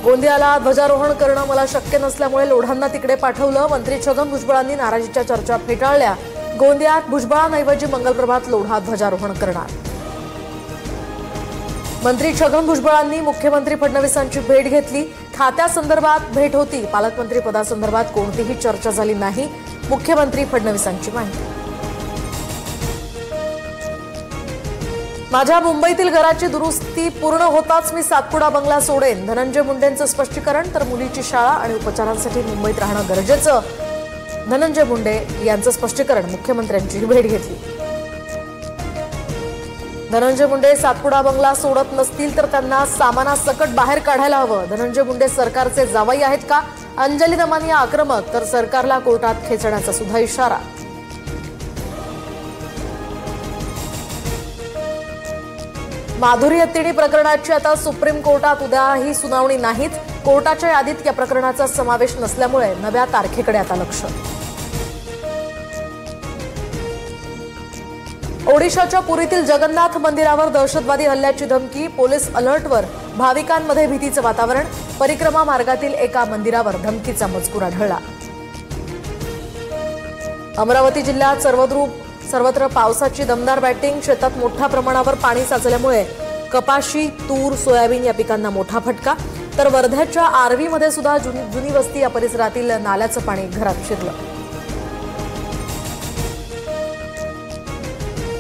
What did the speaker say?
गोंदियाला ध्वजारोहण करणं मला शक्य नसल्यामुळे लोढांना तिकडे पाठवलं। मंत्री छगन भुजबळांनी नाराजीच्या चर्चा फेटाळल्या। गोंदियात भुजबळांऐवजी मंगलप्रभात लोढा ध्वजारोहण करणार। मंत्री छगन भुजबळांनी मुख्यमंत्री फडणवीसांची भेट घेतली। खात्यासंदर्भात भेट होती, पालकमंत्री पदासंदर्भात कोणतीही चर्चा झाली नाही, मुख्यमंत्री फडणवीसांची माहिती। माझ्या मुंबईतील घराची दुरुस्ती पूर्ण होताच मी सातपुडा बंगला सोडेन, धनंजय मुंडेंचं स्पष्टीकरण। तर मुलीची शाळा आणि उपचारांसाठी मुंबईत राहणं गरजेचं, धनंजय मुंडे यांचं स्पष्टीकरण। मुख्यमंत्र्यांची भेट घेतली। धनंजय मुंडे सातपुडा बंगला सोडत नसतील तर त्यांना सामानासकट बाहेर काढायला हवं। धनंजय मुंडे सरकारचे जावई आहेत का? अंजली दमानिया आक्रमक, तर सरकारला कोर्टात खेचण्याचा सुद्धा इशारा। माधुरी हत्तीणी प्रकरणाची आता सुप्रीम कोर्टात उद्याही सुनावणी नाहीच। कोर्टाच्या यादीत या प्रकरणाचा समावेश नसल्यामुळे नव्या तारखेकडे आता लक्ष। ओडिशाच्या पुरीतील जगन्नाथ मंदिरावर दहशतवादी हल्ल्याची धमकी, पोलीस अलर्टवर, भाविकांमध्ये भीतीचं वातावरण। परिक्रमा मार्गातील एका मंदिरावर धमकीचा मजकूर आढळला। अमरावती जिल्ह्यात सर्वत्र पावसाची दमदार बॅटिंग, शेतात मोठ्या प्रमाणावर पाणी साचल्यामुळे कपाशी, तूर, सोयाबीन या पिकांना मोठा फटका। तर वर्ध्याच्या आर्वीमध्ये सुद्धा जुनी वस्ती या परिसरातील नाल्याचं पाणी घरात शिरलं।